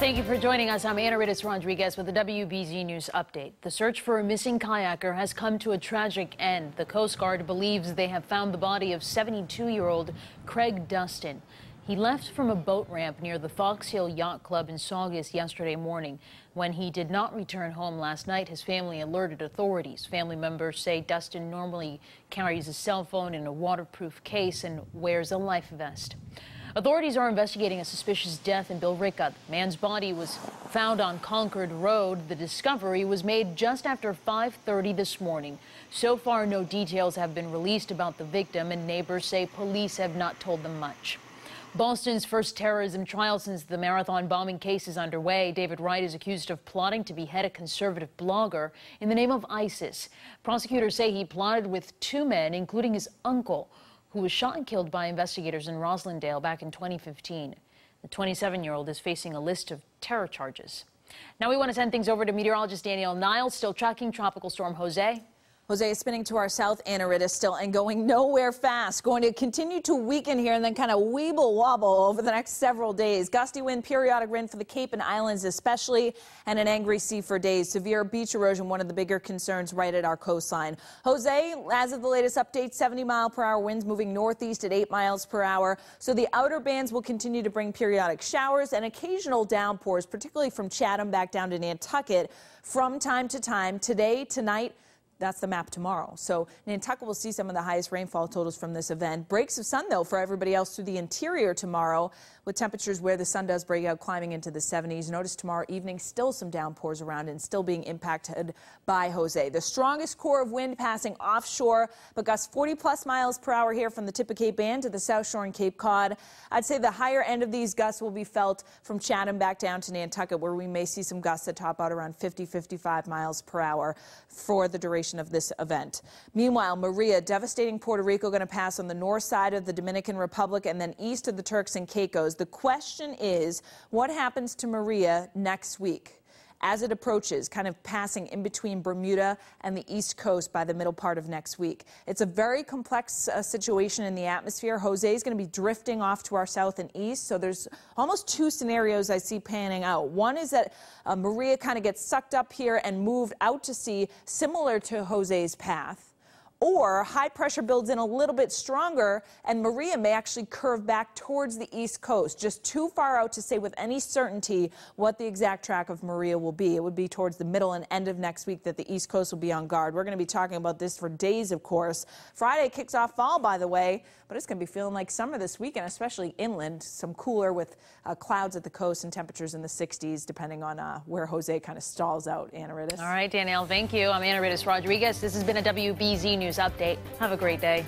Thank you for joining us. I'm Anaridis Rodriguez with the WBZ News Update. The search for a missing kayaker has come to a tragic end. The Coast Guard believes they have found the body of 72-year-old Craig Dustin. He left from a boat ramp near the Fox Hill Yacht Club in Saugus yesterday morning. When he did not return home last night, his family alerted authorities. Family members say Dustin normally carries a cell phone in a waterproof case and wears a life vest. Authorities are investigating a suspicious death in Billerica. The man's body was found on Concord Road. The discovery was made just after 5:30 this morning. So far, no details have been released about the victim, and neighbors say police have not told them much. Boston's first terrorism trial since the marathon bombing case is underway. David Wright is accused of plotting to behead a conservative blogger in the name of ISIS. Prosecutors say he plotted with two men, including his uncle, who was shot and killed by investigators in Roslindale back in 2015. The 27-year-old is facing a list of terror charges. Now we want to send things over to meteorologist Danielle. Niles still tracking Tropical Storm Jose. Jose is spinning to our south, Anaridis still, and going nowhere fast. Going to continue to weaken here and then kind of weeble wobble over the next several days. Gusty wind, periodic rain for the Cape and Islands especially, and an angry sea for days. Severe beach erosion, one of the bigger concerns right at our coastline. Jose, as of the latest update, 70-mile-per-hour winds moving northeast at 8 miles per hour. So the outer bands will continue to bring periodic showers and occasional downpours, particularly from Chatham back down to Nantucket from time to time. Today, tonight, that's the map tomorrow. So Nantucket will see some of the highest rainfall totals from this event. Breaks of sun, though, for everybody else through the interior tomorrow, with temperatures where the sun does break out climbing into the 70s. Notice tomorrow evening still some downpours around and still being impacted by Jose. The strongest core of wind passing offshore, but gusts 40-plus miles per hour here from the tip of Cape Ann to the South Shore and Cape Cod. I'd say the higher end of these gusts will be felt from Chatham back down to Nantucket, where we may see some gusts that top out around 50-55 miles per hour for the duration of this event. Meanwhile, Maria, devastating Puerto Rico, going to pass on the north side of the Dominican Republic and then east of the Turks and Caicos. The question is, what happens to Maria next week as it approaches, kind of passing in between Bermuda and the East Coast by the middle part of next week? It's a very complex situation in the atmosphere. Jose is going to be drifting off to our south and east, so there's almost two scenarios I see panning out. One is that Maria kind of gets sucked up here and moved out to sea, similar to Jose's path. Or high pressure builds in a little bit stronger, and Maria may actually curve back towards the East Coast. Just too far out to say with any certainty what the exact track of Maria will be. It would be towards the middle and end of next week that the East Coast will be on guard. We're going to be talking about this for days, of course. Friday kicks off fall, by the way, but it's going to be feeling like summer this weekend, especially inland. Some cooler with clouds at the coast and temperatures in the 60s, depending on where Jose kind of stalls out. Anaridis. All right, Danielle, thank you. I'm Anaridis Rodriguez. This has been a WBZ News Update. Have a great day.